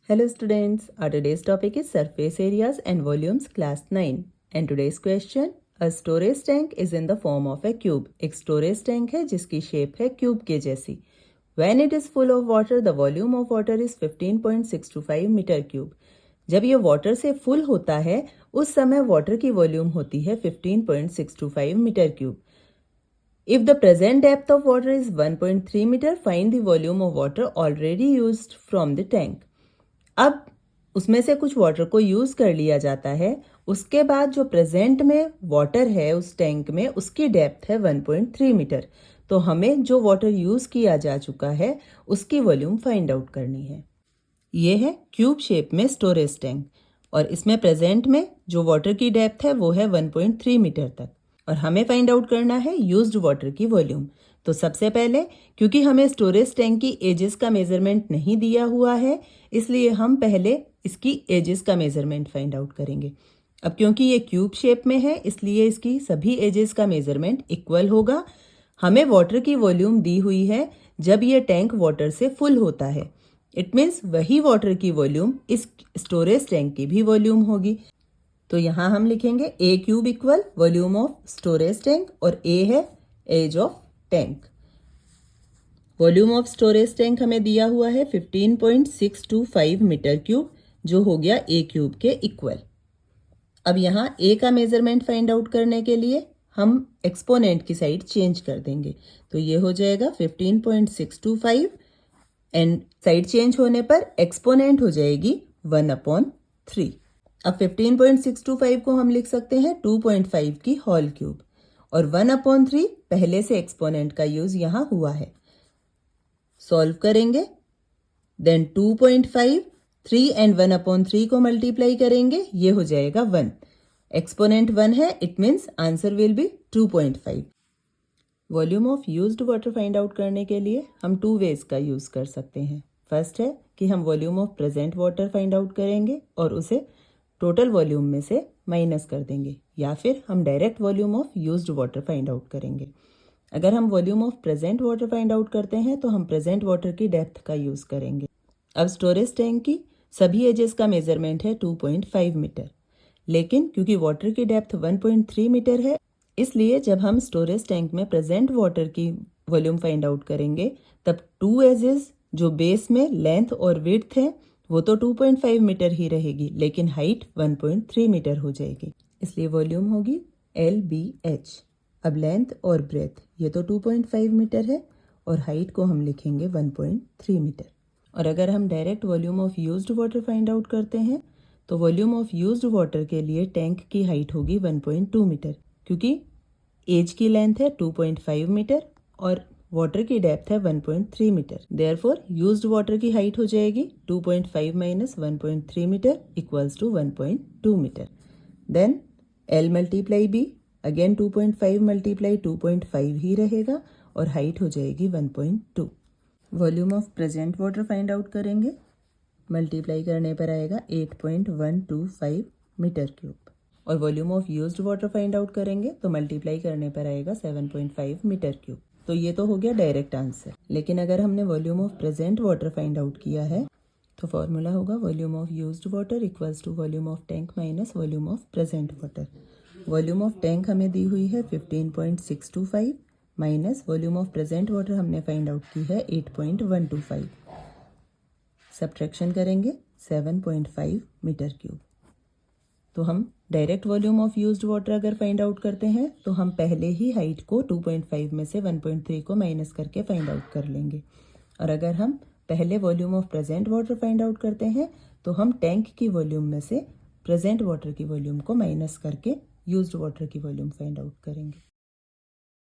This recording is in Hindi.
Hello students, our today's topic is surface areas and volumes class 9 and today's question, a storage tank is in the form of a cube. एक storage tank है जिसकी shape है cube के जैसी. When it is full of water, the volume of water is 15.625 meter cube. जब ये water से full होता है उस समय water की volume होती है 15.625 meter cube. If the present depth of water is 1.3 meter, find the volume of water already used from the tank. अब उसमें से कुछ वाटर को यूज कर लिया जाता है. उसके बाद जो प्रेजेंट में वाटर है उस टैंक में उसकी डेप्थ है 1.3 मीटर. तो हमें जो वाटर यूज किया जा चुका है उसकी वॉल्यूम फाइंड आउट करनी है. ये है क्यूब शेप में स्टोरेज टैंक और इसमें प्रेजेंट में जो वाटर की डेप्थ है वो है 1.3 मीटर तक और हमें फाइंड आउट करना है यूज्ड वाटर की वॉल्यूम. तो सबसे पहले क्योंकि हमें स्टोरेज टैंक की एजेस का मेजरमेंट नहीं दिया हुआ है इसलिए हम पहले इसकी एजेस का मेजरमेंट फाइंड आउट करेंगे. अब क्योंकि ये क्यूब शेप में है इसलिए इसकी सभी एजेस का मेजरमेंट इक्वल होगा. हमें वाटर की वॉल्यूम दी हुई है जब ये टैंक वाटर से फुल होता है. इट मीन्स वही वाटर की वॉल्यूम इस स्टोरेज टैंक की भी वॉल्यूम होगी. तो यहाँ हम लिखेंगे a cube equal volume of storage tank और ए है edge of tank. Volume of storage tank हमें दिया हुआ है 15.625 मीटर क्यूब जो हो गया ए क्यूब के इक्वल. अब यहाँ ए का मेजरमेंट फाइंड आउट करने के लिए हम एक्सपोनेंट की साइड चेंज कर देंगे. तो ये हो जाएगा 15.625 एंड साइड चेंज होने पर एक्सपोनेंट हो जाएगी 1/3. अब 15.625 को हम लिख सकते हैं 2.5 की होल क्यूब और 1/3 पहले से एक्सपोनेंट का यूज यहाँ हुआ है. सॉल्व करेंगे देन 2.5 3 एंड 1/3 को मल्टीप्लाई करेंगे ये हो जाएगा 1. एक्सपोनेंट 1 है it means answer will be 2.5. Volume of used water find out करने के लिए हम 2 वेज का यूज कर सकते हैं. फर्स्ट है कि हम volume of present water find out करेंगे और उसे टोटल वॉल्यूम में से माइनस कर देंगे या फिर हम direct volume of used water find out करेंगे. अगर हम volume of present water find out करते हैं तो हम प्रेजेंट वाटर की डेप्थ का यूज करेंगे. अब स्टोरेज टैंक की सभी एजेस का मेजरमेंट है 2.5 मीटर लेकिन क्योंकि वाटर की डेप्थ 1.3 मीटर है इसलिए जब हम स्टोरेज टैंक में प्रेजेंट वाटर की वॉल्यूम फाइंड आउट करेंगे तब 2 एजेस जो बेस में लेंथ और विड्थ है वो तो 2.5 मीटर ही रहेगी लेकिन हाइट 1.3 मीटर हो जाएगी. इसलिए वॉल्यूम होगी LBH. अब लेंथ और ब्रेथ ये तो 2.5 मीटर है और हाइट को हम लिखेंगे 1.3 मीटर. और अगर हम direct volume of used water find out करते हैं तो वॉल्यूम ऑफ यूज्ड वाटर के लिए टैंक की हाइट होगी 1.2 मीटर क्योंकि एज की लेंथ है 2.5 मीटर और वाटर की डेप्थ है 1.3 मीटर. देयरफॉर यूज्ड वाटर की हाइट हो जाएगी 2.5 minus 1.3 metre equals to 1.2 metre. Then L multiply B again 2.5 multiply 2.5 ही रहेगा और हाइट हो जाएगी 1.2. Volume of present water find out करेंगे. मल्टीप्लाई करने पर आएगा 8.125 मीटर क्यूब और volume of used water find out करेंगे तो मल्टीप्लाई करने पर आएगा 7.5 मीटर क्यूब. तो ये तो हो गया डायरेक्ट आंसर. लेकिन अगर हमने volume of present water find out किया है तो फॉर्मूला होगा volume of used water equals to volume of tank minus volume of present water. Volume of tank हमें दी हुई है 15.625 minus volume of present water हमने फाइंड आउट की है 8.125. सब्ट्रैक्शन करेंगे 7.5 मीटर क्यूब. तो हम direct volume of used water अगर फाइंड आउट करते हैं तो हम पहले ही हाइट को 2.5 में से 1.3 को माइनस करके फाइंड आउट कर लेंगे. और अगर हम पहले volume of present water find out करते हैं तो हम टैंक की वॉल्यूम में से प्रेजेंट वाटर की वॉल्यूम को माइनस करके यूज्ड वाटर की वॉल्यूम फाइंड आउट करेंगे.